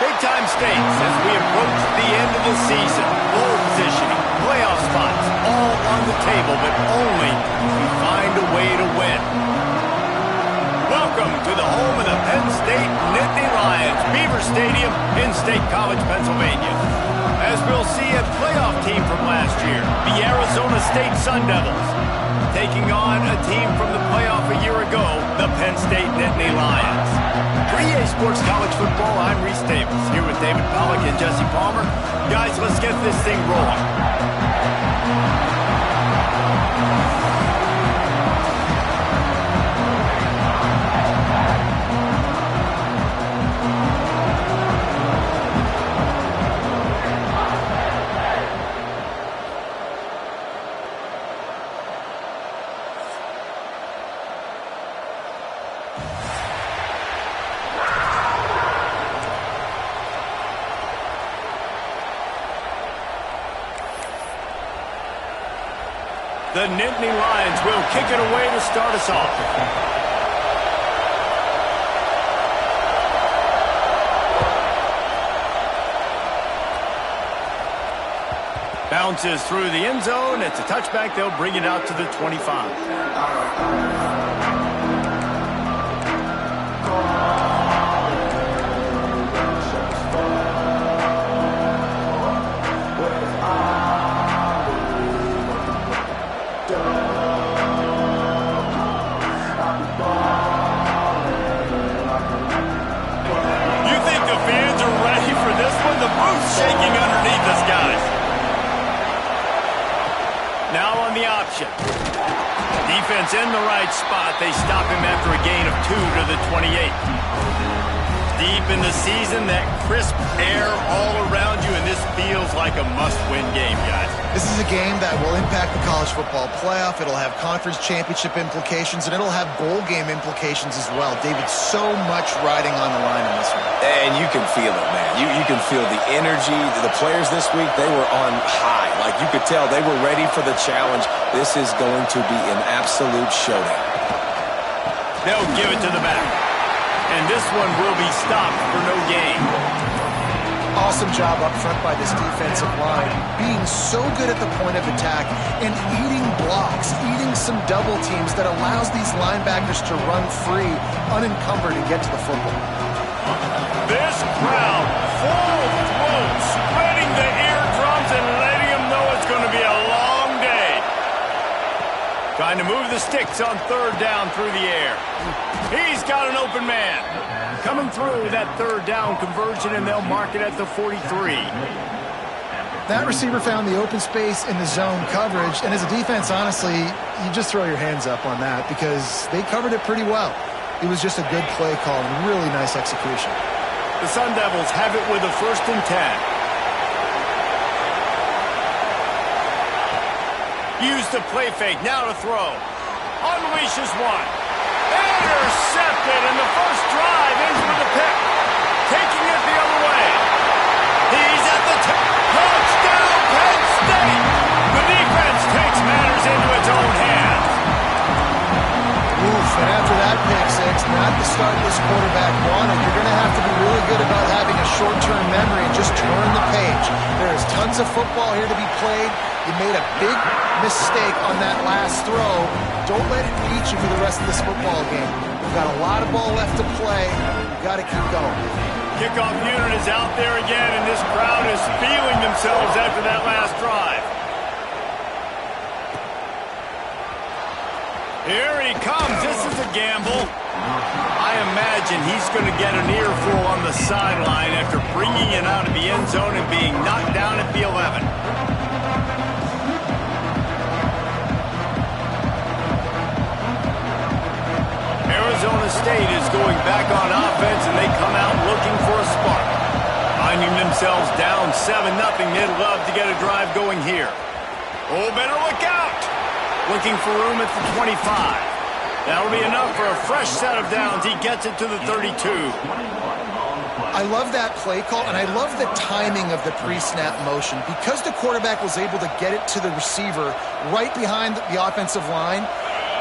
Big-time stakes as we approach the end of the season. Bowl positioning, playoff spots, all on the table, but only if we find a way to win. Welcome to the home of the Penn State Nittany Lions, Beaver Stadium in State College, Pennsylvania. As we'll see a playoff team from last year, the Arizona State Sun Devils, taking on a team from the playoff a year ago, the Penn State Nittany Lions. For EA Sports College Football, I'm Reese Davis, here with David Pollack and Jesse Palmer. Guys, let's get this thing rolling. The Nittany Lions will kick it away to start us off. Bounces through the end zone. It's a touchback. They'll bring it out to the 25. Shaking underneath us, guys. Now on the option. Defense in the right spot. They stop him after a gain of 2 to the 28. Deep in the season, that crisp air all around you, and this feels like a must-win game, guys. This is a game that will impact the college football playoff. It'll have conference championship implications, and it'll have bowl game implications as well. David, so much riding on the line in this one. And you can feel it, man. You can feel the energy. The players this week, they were on high. Like, you could tell they were ready for the challenge. This is going to be an absolute showdown. They'll give it to the back. And this one will be stopped for no gain. Awesome job up front by this defensive line, being so good at the point of attack and eating blocks, eating some double teams that allows these linebackers to run free, unencumbered, and get to the football. This crowd, full throat, spreading the eardrums and letting them know it's going to be a long day. Trying to move the sticks on third down through the air. He's got an open man. Coming through that third down conversion, and they'll mark it at the 43. That receiver found the open space in the zone coverage, and as a defense, honestly, you just throw your hands up on that because they covered it pretty well. It was just a good play call and really nice execution. The Sun Devils have it with a 1st and 10. Use the play fake, now to throw. Unleashes one. Intercepted, and the first drive ends with a pick. Taking it the other way. He's at the touchdown, Penn State. The defense takes matters into its own hands. Oof, and after that pick six, not the start this quarterback wanted. You're going to have to be really good about having a short-term memory and just turn the page. There is tons of football here to be played. You made a big mistake on that last throw. Don't let it beat you for the rest of this football game. We've got a lot of ball left to play. We've got to keep going. Kickoff unit is out there again, and this crowd is feeling themselves after that last drive. Here he comes. This is a gamble. I imagine he's going to get an earful on the sideline after bringing it out of the end zone and being knocked down at the 11. Arizona State is going back on offense, and they come out looking for a spark. Finding themselves down 7-0, they'd love to get a drive going here. Oh, better look out! Looking for room at the 25. That'll be enough for a fresh set of downs. He gets it to the 32. I love that play call, and I love the timing of the pre-snap motion. Because the quarterback was able to get it to the receiver right behind the offensive line,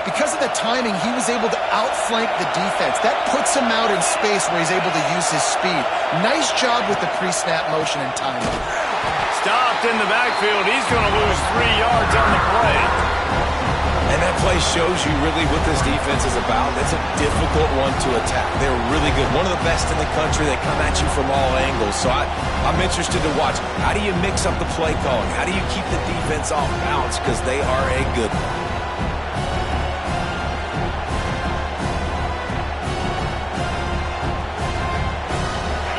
Because of the timing, he was able to outflank the defense. That puts him out in space where he's able to use his speed. Nice job with the pre-snap motion and timing. Stopped in the backfield. He's going to lose 3 yards on the play. And that play shows you really what this defense is about. It's a difficult one to attack. They're really good. One of the best in the country. They come at you from all angles. So I'm interested to watch. How do you mix up the play calling? How do you keep the defense off balance? Because they are a good one.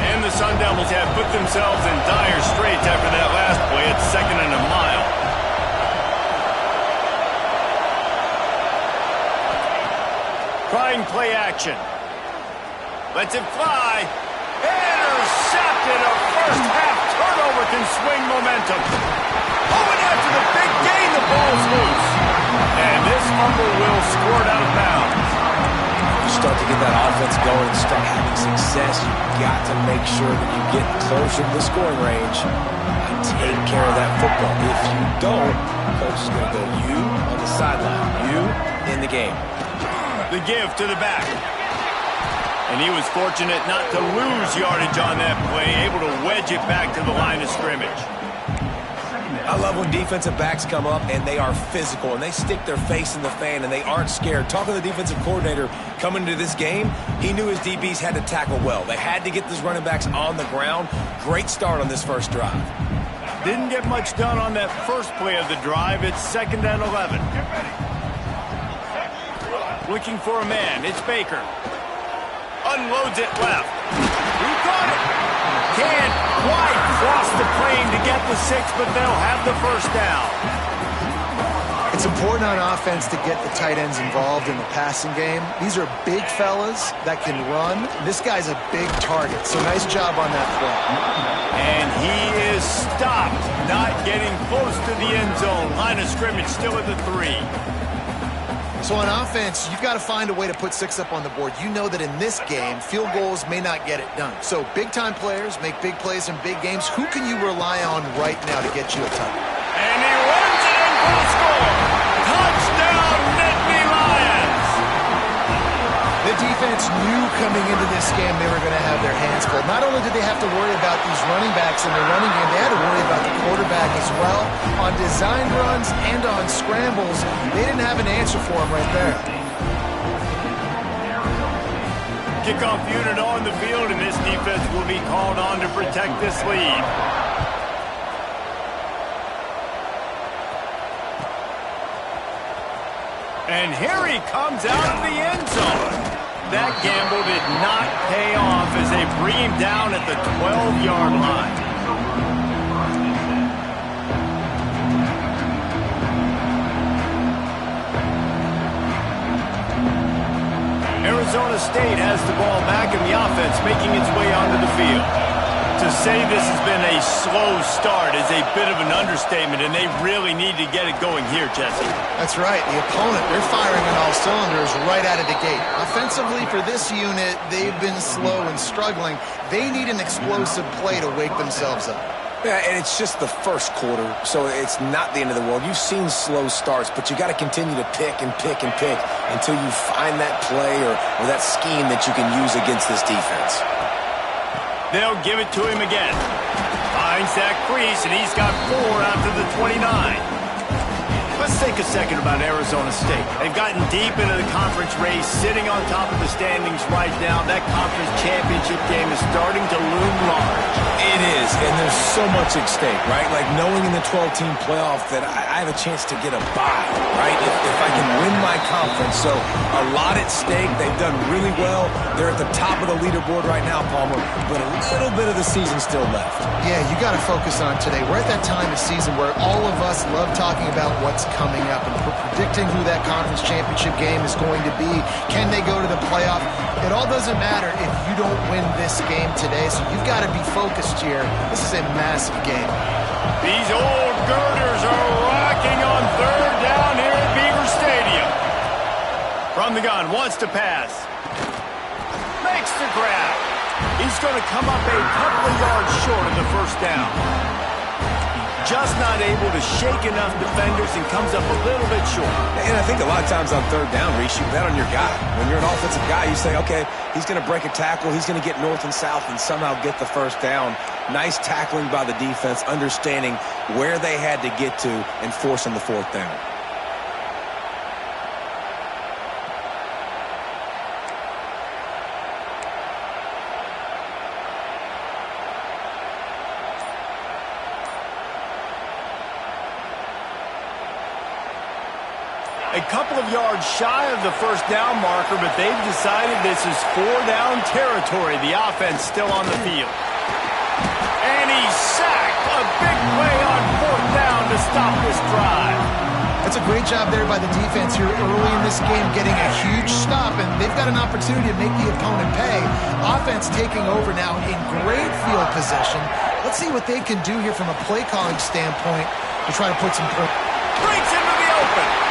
And the Sun Devils have put themselves in dire straits after that last play. It's 2nd and a mile. Trying play action. Lets it fly. Intercepted. A first half turnover can swing momentum. Oh, and after the big gain, the ball's loose. And this fumble will squirt out of bounds. You start to get that offense going and start having success, you've got to make sure that you get closer to the scoring range and take care of that football. If you don't, coach is going to go you on the sideline, you in the game. The give to the back. And he was fortunate not to lose yardage on that play, able to wedge it back to the line of scrimmage. I love when defensive backs come up and they are physical and they stick their face in the fan and they aren't scared. Talking to the defensive coordinator coming into this game, he knew his DBs had to tackle well. They had to get these running backs on the ground. Great start on this first drive. Didn't get much done on that first play of the drive. It's 2nd and 11. Looking for a man. It's Baker. Unloads it left. He got it. Can't quite cross the plane to get the 6, but they'll have the first down. It's important on offense to get the tight ends involved in the passing game. These are big fellas that can run. This guy's a big target, so nice job on that play. And he is stopped, not getting close to the end zone. Line of scrimmage still at the 3. So on offense, you've got to find a way to put 6 up on the board. You know that in this game, field goals may not get it done. So big-time players make big plays in big games. Who can you rely on right now to get you a touchdown? And he runs it in for the score. Touchdown, Nittany Lions. The defense knew coming into this game they were going to have their hands full. Not only did they have to worry about these running backs in the running game, they had to worry about the quarterback as well. On design runs and on scrambles, they didn't have an answer for him right there. Kickoff unit on the field, and this defense will be called on to protect this lead. And here he comes out of the end zone. That gamble did not pay off as they bring him down at the 12-yard line. Arizona State has the ball back in the offense, making its way onto the field. To say this has been a slow start is a bit of an understatement, and they really need to get it going here, Jesse. That's right. The opponent, they're firing on all cylinders right out of the gate. Offensively, for this unit, they've been slow and struggling. They need an explosive play to wake themselves up. Yeah, and it's just the first quarter, so it's not the end of the world. You've seen slow starts, but you got to continue to pick and pick and pick until you find that play or that scheme that you can use against this defense. They'll give it to him again. Finds that crease, and he's got 4 out to the 29. Let's take a second about Arizona State. They've gotten deep into the conference race, sitting on top of the standings right now. That conference championship game is starting to loom large. It is, and there's so much at stake, right? Like knowing in the 12-team playoff that I have a chance to get a bye, right? If I can win my conference. So a lot at stake. They've done really well. They're at the top of the leaderboard right now, Palmer, but a little bit of the season still left. Yeah, you got to focus on today. We're at that time of season where all of us love talking about what's coming up and predicting who that conference championship game is going to be. Can they go to the playoff? It all doesn't matter if you don't win this game today, so you've got to be focused here. This is a massive game. These old girders are rocking on 3rd down here at Beaver Stadium. From the gun, wants to pass. Makes the grab. He's going to come up a couple of yards short of the first down. just not able to shake enough defenders and comes up a little bit short. And I think a lot of times on third down, Reese, you bet on your guy. When you're an offensive guy, you say, okay, he's going to break a tackle, he's going to get north and south and somehow get the first down. Nice tackling by the defense, understanding where they had to get to and forcing the fourth down. A couple of yards shy of the first down marker, but they've decided this is 4-down territory. The offense still on the field. And he's sacked. A big play on fourth down to stop this drive. That's a great job there by the defense here early in this game, getting a huge stop, and they've got an opportunity to make the opponent pay. Offense taking over now in great field position. Let's see what they can do here from a play calling standpoint to try to put some points. Breaks into the open.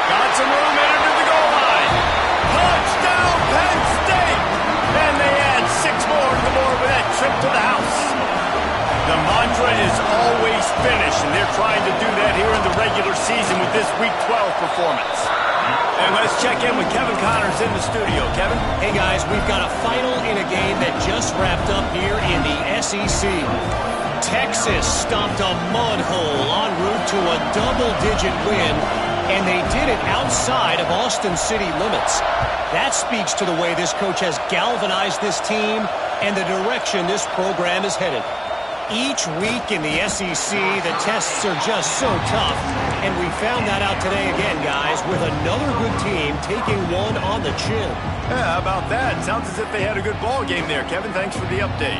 Got some room in under the goal line. Touchdown, Penn State! And they add 6 more to the board with that trip to the house. The mantra is always finish, and they're trying to do that here in the regular season with this Week 12 performance. And let's check in with Kevin Connors in the studio. Kevin? Hey, guys, we've got a final in a game that just wrapped up here in the SEC. Texas stomped a mud hole en route to a double-digit win, and they did it outside of Austin city limits. That speaks to the way this coach has galvanized this team and the direction this program is headed. Each week in the SEC, the tests are just so tough, and we found that out today again, guys, with another good team taking one on the chin. Yeah, how about that? Sounds as if they had a good ball game there. Kevin, thanks for the update.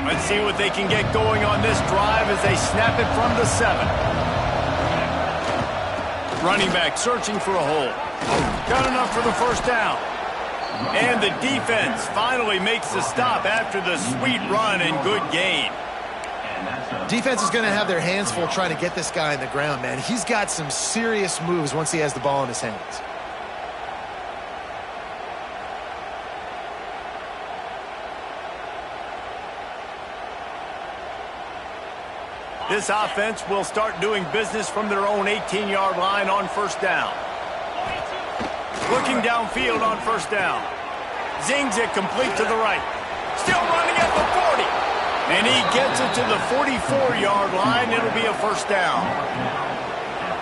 Let's see what they can get going on this drive as they snap it from the 7. Running back searching for a hole. Got enough for the first down. And the defense finally makes the stop after the sweet run and good gain. Defense is going to have their hands full trying to get this guy on the ground, man. He's got some serious moves once he has the ball in his hands. This offense will start doing business from their own 18-yard line on first down. Looking downfield on first down. Zings it complete to the right. Still running at the 40. And he gets it to the 44-yard line. It'll be a first down.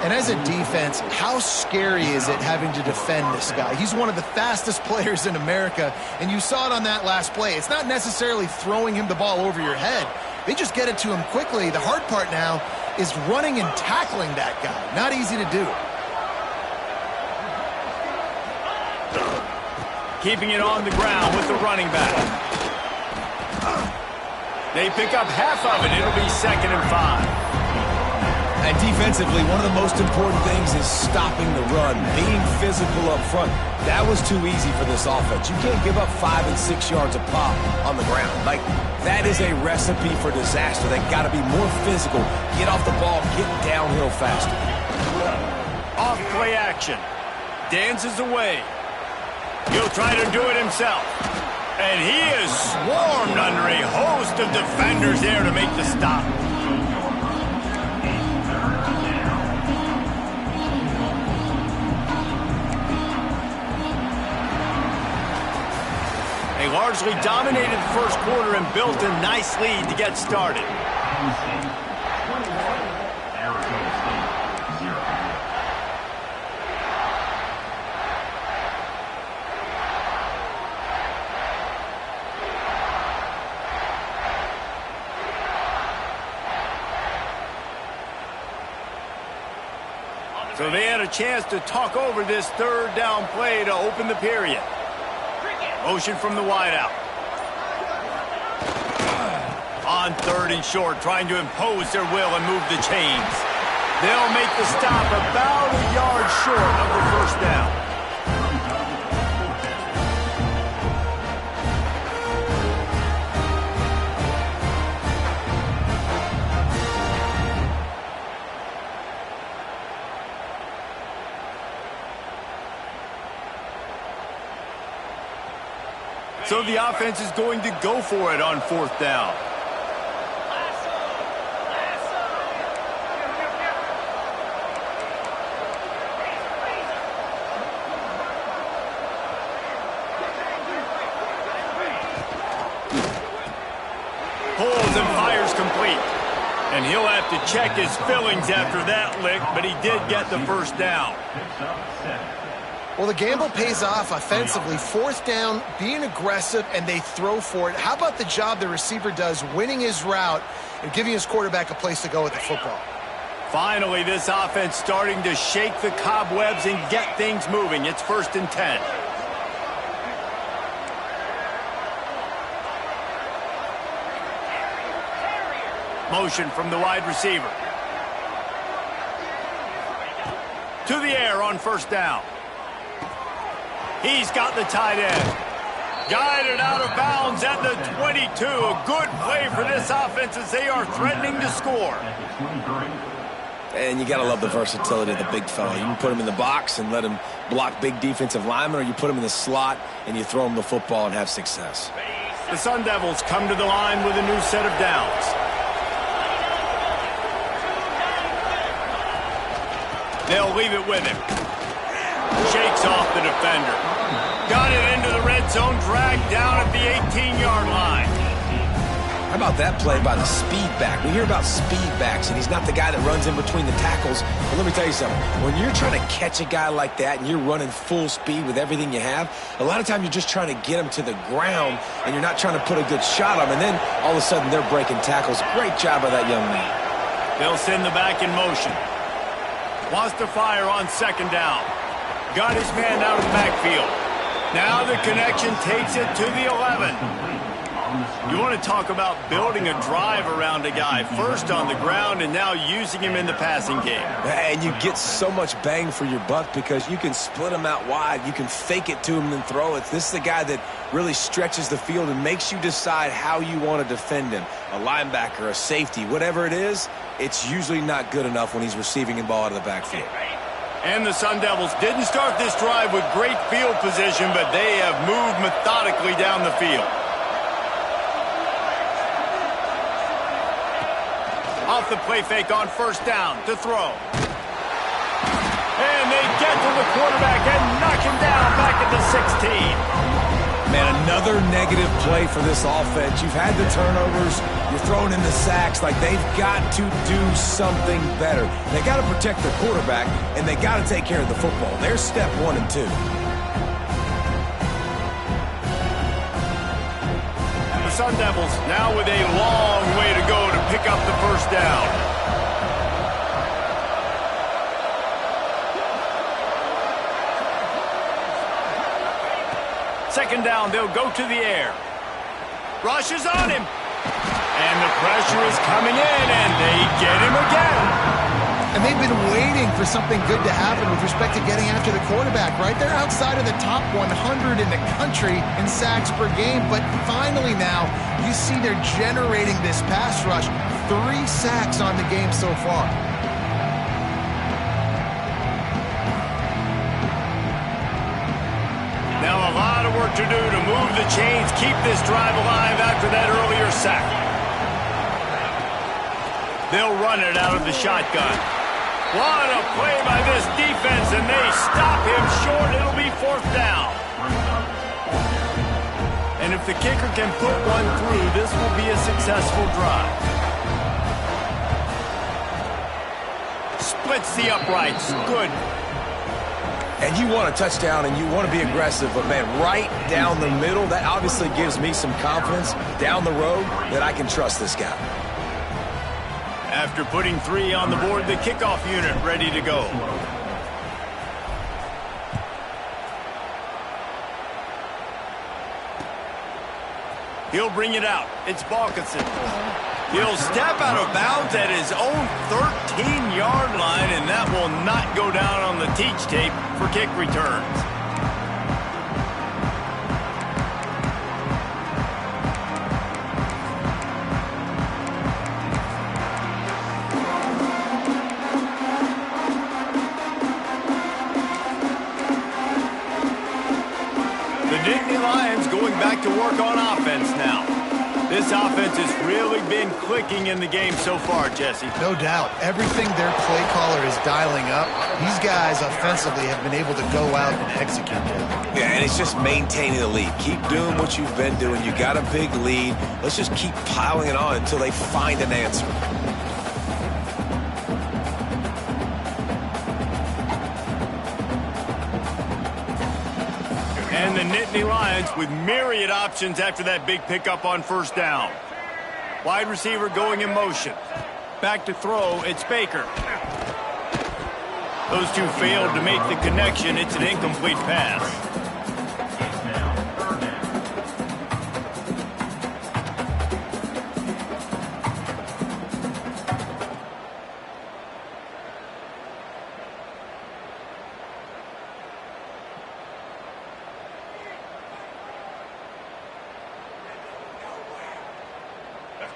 And as a defense, how scary is it having to defend this guy? He's one of the fastest players in America, and you saw it on that last play. It's not necessarily throwing him the ball over your head. They just get it to him quickly. The hard part now is running and tackling that guy. Not easy to do. Keeping it on the ground with the running back. They pick up half of it. It'll be 2nd and 5. And defensively, one of the most important things is stopping the run, being physical up front. That was too easy for this offense. You can't give up 5 and 6 yards a pop on the ground. Like, that is a recipe for disaster. They got to be more physical, get off the ball, get downhill faster. Off play action. Dances away. He'll try to do it himself. And he is swarmed under a host of defenders there to make the stop. They largely dominated the first quarter and built a nice lead to get started. So they had a chance to talk over this third down play to open the period. Motion from the wideout. On 3rd and short, trying to impose their will and move the chains. They'll make the stop about a yard short of the first down. So the offense is going to go for it on 4th down. Pulls and fires complete. And he'll have to check his fillings after that lick, but he did get the first down. Well, the gamble pays off offensively. 4th down, being aggressive, and they throw for it. How about the job the receiver does winning his route and giving his quarterback a place to go with the football? Finally, this offense starting to shake the cobwebs and get things moving. It's 1st and 10. Motion from the wide receiver. To the air on 1st down. He's got the tight end. Guided out of bounds at the 22. A good play for this offense as they are threatening to score. And you got to love the versatility of the big fella. You can put him in the box and let him block big defensive linemen, or you put him in the slot and you throw him the football and have success. The Sun Devils come to the line with a new set of downs. They'll leave it with him. Shakes off the defender. Got it into the red zone, dragged down at the 18-yard line. How about that play by the speed back? We hear about speed backs, and he's not the guy that runs in between the tackles. But let me tell you something. When you're trying to catch a guy like that and you're running full speed with everything you have, a lot of times you're just trying to get him to the ground, and you're not trying to put a good shot on him. And then all of a sudden they're breaking tackles. Great job by that young man. They'll send the back in motion. Wants to fire on 2nd down. Got his man out of the backfield. Now the connection takes it to the 11. You want to talk about building a drive around a guy. First on the ground and now using him in the passing game. And you get so much bang for your buck because you can split him out wide. You can fake it to him and throw it. This is the guy that really stretches the field and makes you decide how you want to defend him. A linebacker, a safety, whatever it is, it's usually not good enough when he's receiving the ball out of the backfield. And the Sun Devils didn't start this drive with great field position, but they have moved methodically down the field. Off the play fake on 1st down to throw. And they get to the quarterback and knock him down back at the 16. Man, another negative play for this offense. You've had the turnovers. You're throwing in the sacks. Like, they've got to do something better. They got to protect their quarterback, and they got to take care of the football. There's step 1 and 2. The Sun Devils now with a long way to go to pick up the 1st down. Second down, they'll go to the air. Rushes on him. And the pressure is coming in, and they get him again. And they've been waiting for something good to happen with respect to getting after the quarterback, right? They're outside of the top 100 in the country in sacks per game, but finally now you see they're generating this pass rush. 3 sacks on the game so far. Now a lot of work to do to move the chains, keep this drive alive after that earlier sack. They'll run it out of the shotgun. What a play by this defense, and they stop him short. It'll be 4th down. And if the kicker can put one through, this will be a successful drive. Splits the uprights. Good. And you want a touchdown and you want to be aggressive, but, man, right down the middle, that obviously gives me some confidence down the road that I can trust this guy. After putting 3 on the board, the kickoff unit ready to go. He'll bring it out. It's Balkinson. He'll step out of bounds at his own 13-yard line, and that will not go down on the teach tape for kick returns. The Nittany Lions going back to work on offense now. This offense has really been clicking in the game so far, Jesse. No doubt. Everything their play caller is dialing up, these guys offensively have been able to go out and execute it. Yeah, and it's just maintaining the lead. Keep doing what you've been doing. You got a big lead. Let's just keep piling it on until they find an answer. And the Nittany Lions with myriad options after that big pickup on first down. Wide receiver going in motion. Back to throw, it's Baker. Those two failed to make the connection. It's an incomplete pass.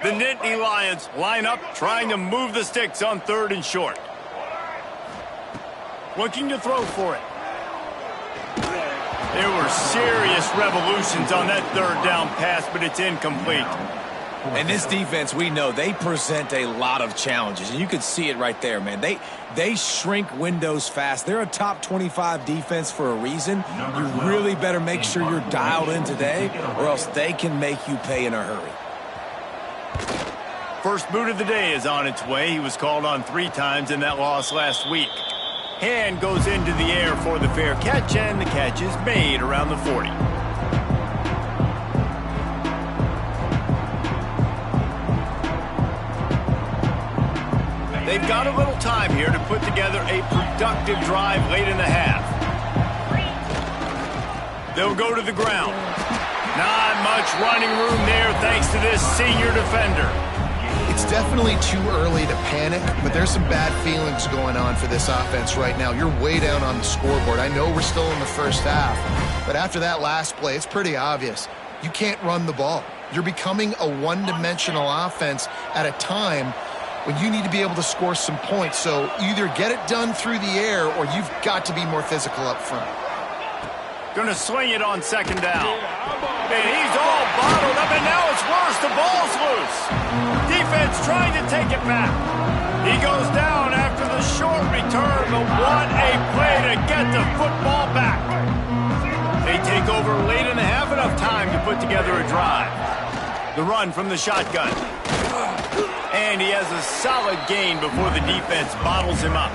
The Nittany Lions line up, trying to move the sticks on 3rd and short. Looking to throw for it. There were serious revolutions on that 3rd down pass, but it's incomplete. And this defense, we know, they present a lot of challenges. And you can see it right there, man. They shrink windows fast. They're a top 25 defense for a reason. You really better make sure you're dialed in today, or else they can make you pay in a hurry. First boot of the day is on its way. He was called on 3 times in that loss last week. Hand goes into the air for the fair catch, and the catch is made around the 40. They've got a little time here to put together a productive drive late in the half. They'll go to the ground. Not much running room there thanks to this senior defender. It's definitely too early to panic, but there's some bad feelings going on for this offense right now. You're way down on the scoreboard. I know we're still in the first half, but after that last play, it's pretty obvious. You can't run the ball. You're becoming a one-dimensional offense at a time when you need to be able to score some points. So either get it done through the air or you've got to be more physical up front. Gonna swing it on 2nd down. And he's all bottled up, and now it's worse. The ball's loose. Defense trying to take it back. He goes down after the short return, but what a play to get the football back. They take over late in the half, enough time to put together a drive. The run from the shotgun. And he has a solid gain before the defense bottles him up.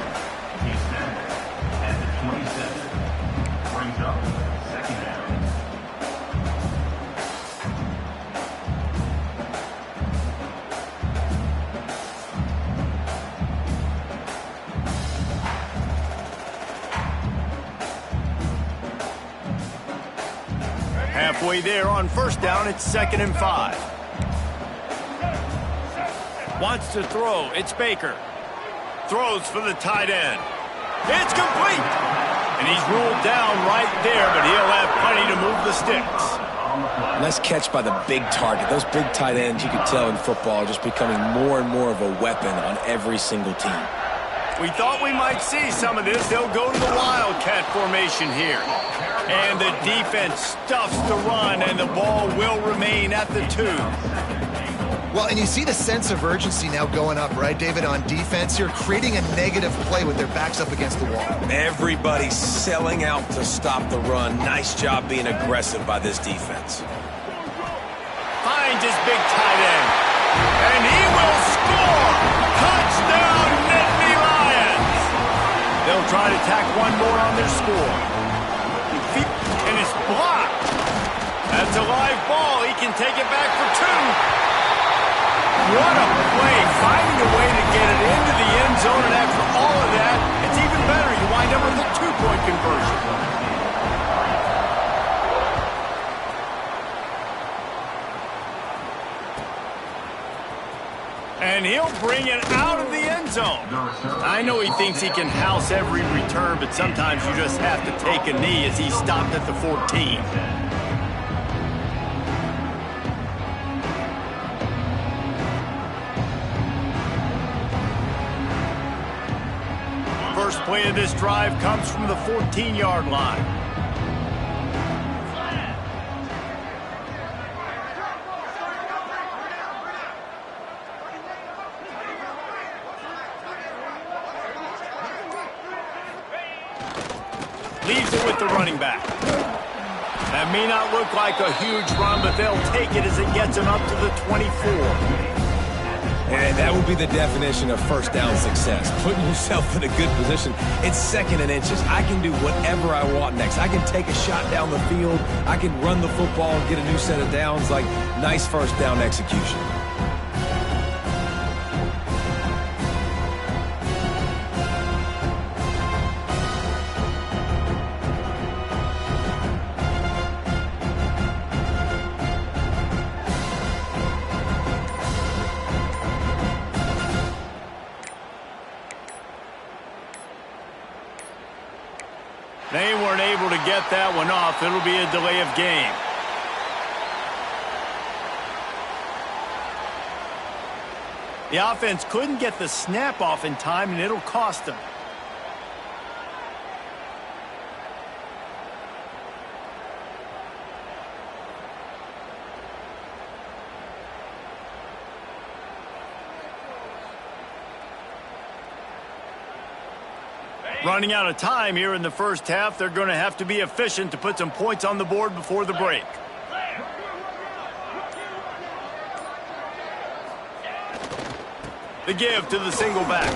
Halfway there on first down, it's 2nd and 5. Wants to throw, it's Baker. Throws for the tight end. It's complete! And he's ruled down right there, but he'll have plenty to move the sticks. Nice catch by the big target. Those big tight ends, you can tell in football, are just becoming more and more of a weapon on every single team. We thought we might see some of this. They'll go to the Wildcat formation here. And the defense stuffs the run, and the ball will remain at the 2. Well, and you see the sense of urgency now going up, right, David, on defense here, creating a negative play with their backs up against the wall. Everybody's selling out to stop the run. Nice job being aggressive by this defense. Finds his big tight end. And he will score! Touchdown, Nittany Lions! They'll try to tack one more on their score. And it's blocked. That's a live ball. He can take it back for 2. What a play, finding a way to get it into the end zone, and after all of that, it's even better. You wind up with a 2-point conversion. And he'll bring it out of the end zone. I know he thinks he can house every return, but sometimes you just have to take a knee as he stopped at the 14. First play of this drive comes from the 14-yard line. Leaves it with the running back. That may not look like a huge run, but they'll take it as it gets them up to the 24. And that would be the definition of first down success. Putting yourself in a good position. It's 2nd and inches. I can do whatever I want next. I can take a shot down the field. I can run the football and get a new set of downs. Like, nice first down execution. They weren't able to get that one off. It'll be a delay of game. The offense couldn't get the snap off in time, and it'll cost them. Running out of time here in the first half. They're going to have to be efficient to put some points on the board before the break. The give to the single back.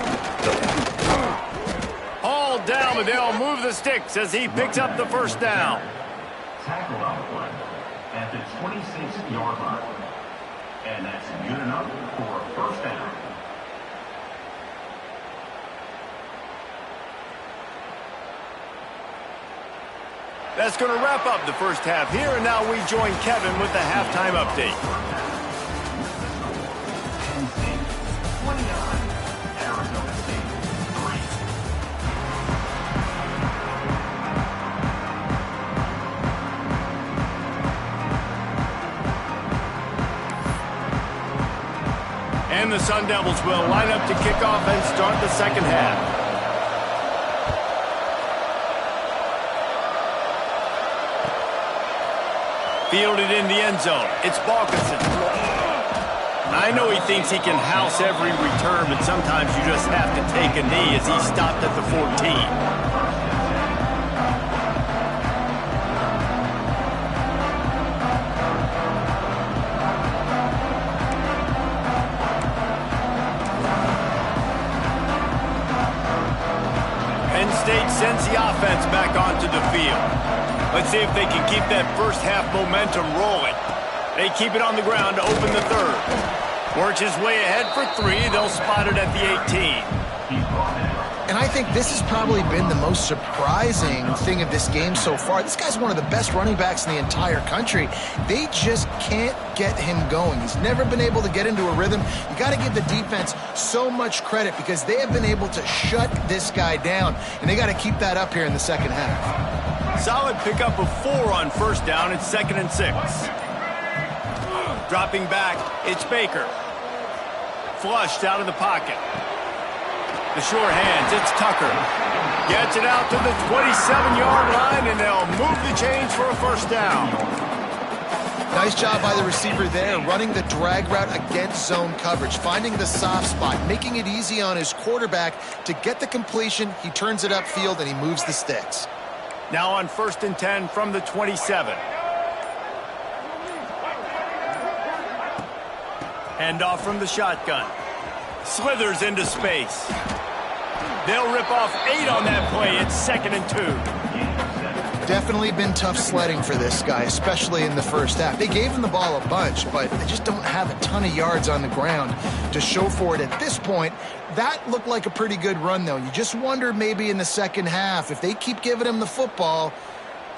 Hauled down, but they'll move the sticks as he picks up the first down. Tackle on the play at the 26-yard line. And that's good enough for a first down. That's going to wrap up the first half here, and now we join Kevin with the halftime update. Penn State 29, Arizona State 3. And the Sun Devils will line up to kick off and start the second half. Fielded in the end zone. It's Balkinson. I know he thinks he can house every return, but sometimes you just have to take a knee as he stopped at the 14. Penn State sends the offense back onto the field. Let's see if they can keep that first half momentum rolling. They keep it on the ground to open the third. Works his way ahead for 3. They'll spot it at the 18. And I think this has probably been the most surprising thing of this game so far. This guy's one of the best running backs in the entire country. They just can't get him going. He's never been able to get into a rhythm. You got to give the defense so much credit because they have been able to shut this guy down, and they got to keep that up here in the second half. Solid pickup of 4 on first down. It's 2nd and 6. Dropping back, it's Baker. Flushed out of the pocket. The short hands, it's Tucker. Gets it out to the 27-yard line, and they'll move the chains for a first down. Nice job by the receiver there, running the drag route against zone coverage, finding the soft spot, making it easy on his quarterback to get the completion. He turns it upfield, and he moves the sticks. Now on 1st and 10 from the 27. Handoff from the shotgun. Slithers into space. They'll rip off 8 on that play. It's 2nd and 2. Definitely been tough sledding for this guy, especially in the first half. They gave him the ball a bunch, but they just don't have a ton of yards on the ground to show for it at this point. That looked like a pretty good run, though. You just wonder maybe in the second half, if they keep giving him the football,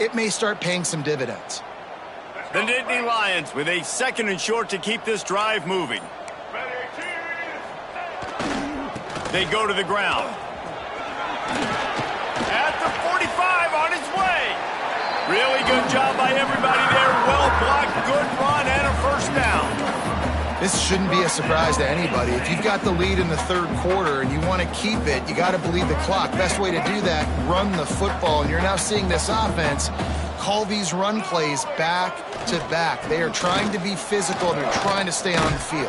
it may start paying some dividends. The Nittany Lions with a 2nd and short to keep this drive moving. They go to the ground. At the 45 on its way. Really good job by everybody there. Well blocked, good run, and a first down. This shouldn't be a surprise to anybody. If you've got the lead in the third quarter and you want to keep it, you got to bleed the clock. Best way to do that, run the football. And you're now seeing this offense call these run plays back to back. They are trying to be physical. They're trying to stay on the field.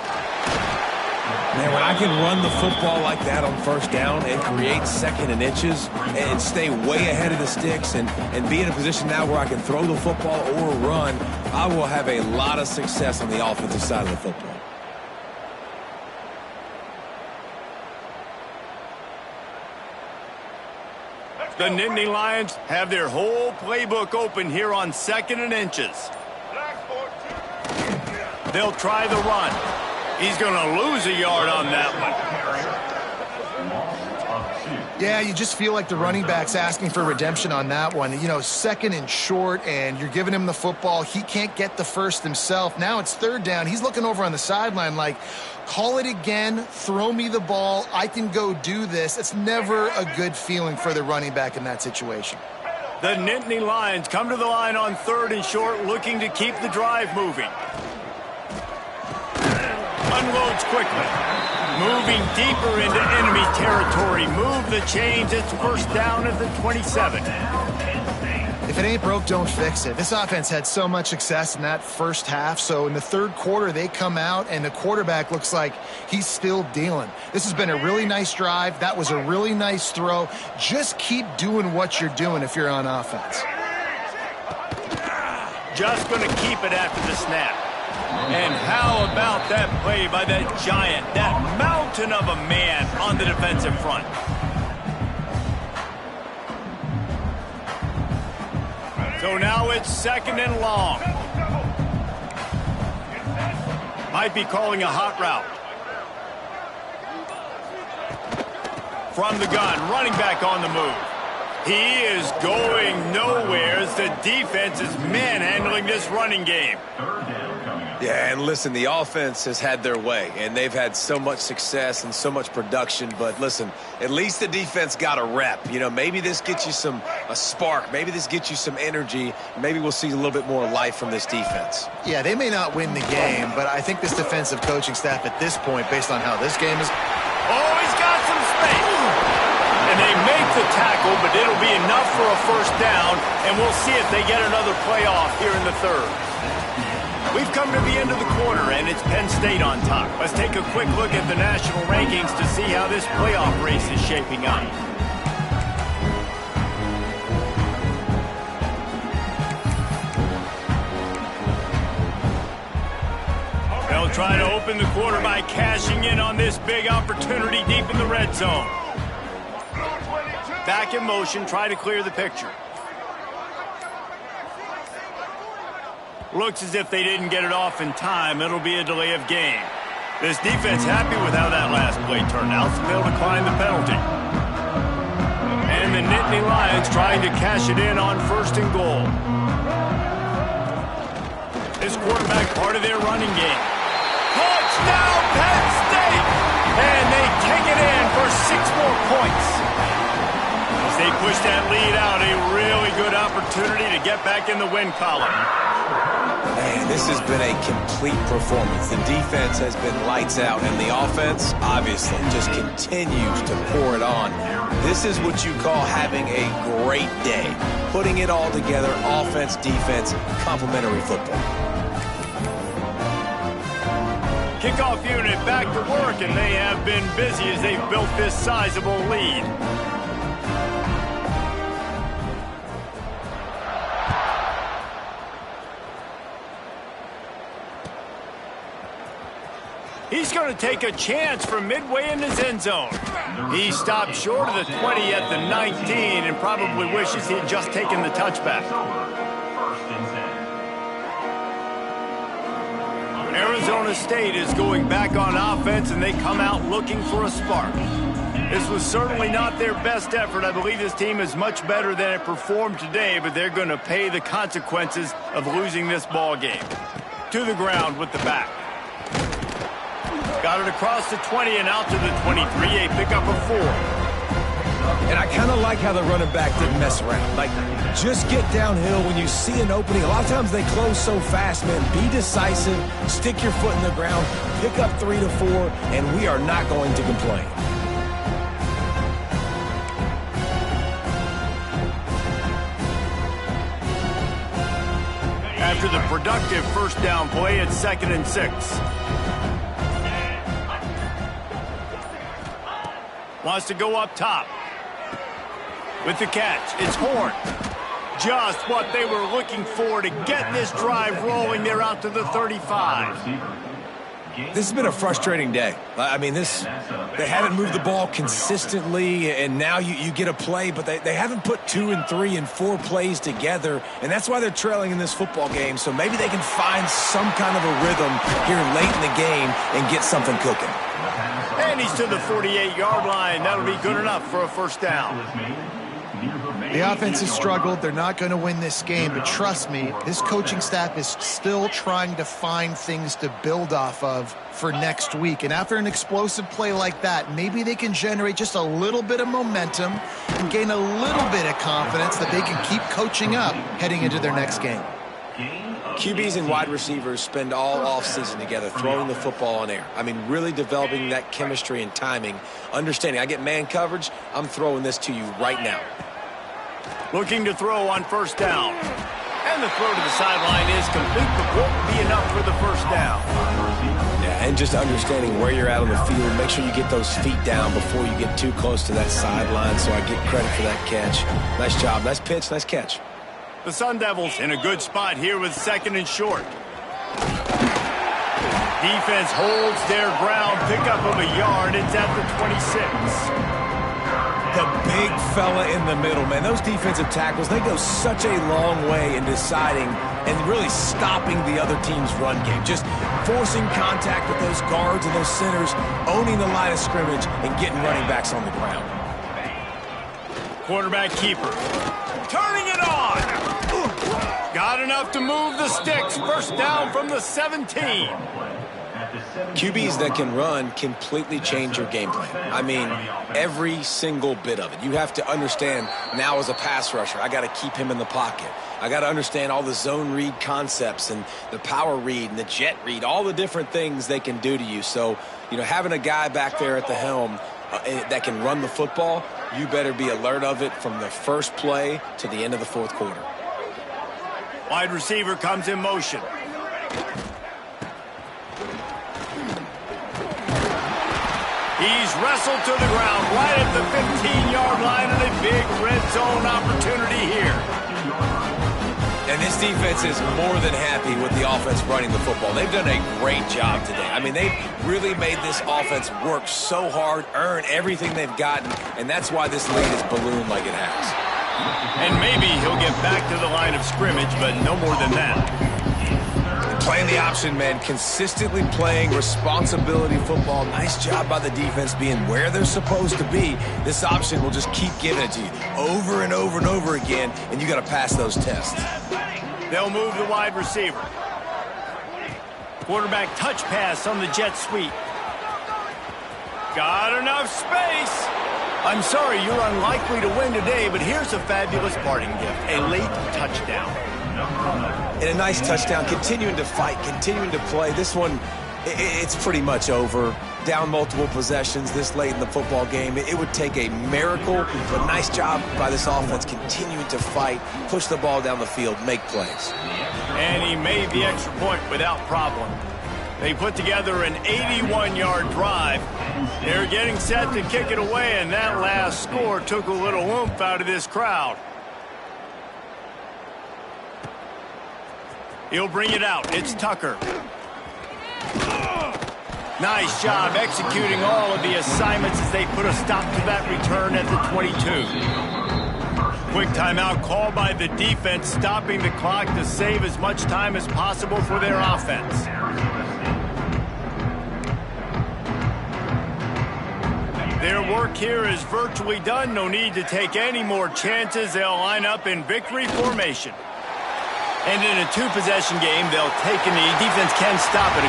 Man, when I can run the football like that on first down and create second and inches and stay way ahead of the sticks and be in a position now where I can throw the football or run, I will have a lot of success on the offensive side of the football. The Nittany Lions have their whole playbook open here on second and inches. They'll try the run. He's going to lose a yard on that one. Yeah, you just feel like the running back's asking for redemption on that one. You know, second and short, and you're giving him the football. He can't get the first himself. Now it's third down. He's looking over on the sideline like, call it again, throw me the ball, I can go do this. It's never a good feeling for the running back in that situation. The Nittany Lions come to the line on third and short, looking to keep the drive moving. Unloads quickly. Moving deeper into enemy territory. Move the chains. It's first down at the 27. If it ain't broke, don't fix it. This offense had so much success in that first half, so in the third quarter they come out and the quarterback looks like he's still dealing. This has been a really nice drive. That was a really nice throw. Just keep doing what you're doing if you're on offense. Just going to keep it after the snap. And how about that play by that giant, that mountain of a man on the defensive front? So now it's second and long. Might be calling a hot route. From the gun, running back on the move. He is going nowhere as the defense is manhandling this running game. Yeah, and listen, the offense has had their way, and they've had so much success and so much production. But listen, at least the defense got a rep. You know, maybe this gets you a spark. Maybe this gets you some energy. Maybe we'll see a little bit more life from this defense. Yeah, they may not win the game, but I think this defensive coaching staff at this point, based on how this game is... Oh, he's got some space. And they make the tackle, but it'll be enough for a first down, and we'll see if they get another playoff here in the third. We've come to the end of the quarter, and it's Penn State on top. Let's take a quick look at the national rankings to see how this playoff race is shaping up. They'll try to open the quarter by cashing in on this big opportunity deep in the red zone. Back in motion, try to clear the picture. Looks as if they didn't get it off in time. It'll be a delay of game. This defense happy with how that last play turned out, so they'll decline the penalty. And the Nittany Lions trying to cash it in on first and goal. This quarterback part of their running game. Touchdown, Penn State! And they take it in for 6 more points. As they push that lead out, a really good opportunity to get back in the win column. Man, this has been a complete performance. The defense has been lights out, and the offense, obviously, just continues to pour it on. This is what you call having a great day. Putting it all together, offense, defense, complementary football. Kickoff unit back to work, and they have been busy as they've built this sizable lead. He's going to take a chance from midway in his end zone. He stopped short of the 20 at the 19 and probably wishes he had just taken the touchback. Arizona State is going back on offense, and they come out looking for a spark. This was certainly not their best effort. I believe this team is much better than it performed today, but they're going to pay the consequences of losing this ball game. To the ground with the back. Got it across the 20 and out to the 23, a pickup of 4. And I kind of like how the running back didn't mess around. Like, just get downhill when you see an opening. A lot of times they close so fast, man. Be decisive, stick your foot in the ground, pick up 3 to 4, and we are not going to complain. After the productive first down play, it's 2nd and 6. Wants to go up top. With the catch, it's Horn. Just what they were looking for to get this drive rolling. They're out to the 35. This has been a frustrating day. I mean, they haven't moved the ball consistently, and now you get a play, but they haven't put 2 and 3 and 4 plays together, and that's why they're trailing in this football game. So maybe they can find some kind of a rhythm here late in the game and get something cooking. And he's to the 48-yard line. That'll be good enough for a first down. The offense has struggled. They're not going to win this game, but trust me, this coaching staff is still trying to find things to build off of for next week. And after an explosive play like that, maybe they can generate just a little bit of momentum and gain a little bit of confidence that they can keep coaching up heading into their next game. QBs and wide receivers spend all offseason together throwing the football on air. I mean, really developing that chemistry and timing. Understanding, I get man coverage, I'm throwing this to you right now. Looking to throw on first down. And the throw to the sideline is complete, but won't be enough for the first down. Yeah, and just understanding where you're at on the field. Make sure you get those feet down before you get too close to that sideline, so I get credit for that catch. Nice job, nice pitch, nice catch. The Sun Devils in a good spot here with 2nd and short. Defense holds their ground, pickup of a yard. It's at the 26. The big fella in the middle, man. Those defensive tackles, they go such a long way in deciding and really stopping the other team's run game. Just forcing contact with those guards and those centers, owning the line of scrimmage, and getting running backs on the ground. Quarterback keeper. Turning it on. Got enough to move the sticks. First down from the 17. QBs that can run completely change your game plan. I mean, every single bit of it. You have to understand now as a pass rusher, I got to keep him in the pocket. I got to understand all the zone read concepts and the power read and the jet read, all the different things they can do to you. So, having a guy back there at the helm that can run the football, you better be alert of it from the first play to the end of the fourth quarter. Wide receiver comes in motion. He's wrestled to the ground right at the 15-yard line and a big red zone opportunity here. And this defense is more than happy with the offense running the football. They've done a great job today. I mean, they've really made this offense work so hard, earn everything they've gotten, and that's why this lead is ballooned like it has. And maybe he'll get back to the line of scrimmage, but no more than that. Playing the option, man. Consistently playing responsibility football. Nice job by the defense being where they're supposed to be. This option will just keep giving it to you over and over and over again, and you got to pass those tests. They'll move the wide receiver. Quarterback touch pass on the jet sweep. Got enough space. I'm sorry, you're unlikely to win today, but here's a fabulous parting gift. A late touchdown. And a nice touchdown, continuing to fight, continuing to play. This one, it's pretty much over. Down multiple possessions this late in the football game. It would take a miracle, but nice job by this offense continuing to fight, push the ball down the field, make plays. And he made the extra point without problem. They put together an 81-yard drive. They're getting set to kick it away, and that last score took a little oomph out of this crowd. He'll bring it out. It's Tucker. Nice job executing all of the assignments as they put a stop to that return at the 22. Quick timeout called by the defense, stopping the clock to save as much time as possible for their offense. Their work here is virtually done. No need to take any more chances. They'll line up in victory formation. And in a two-possession game, they'll take, and the defense can stop it.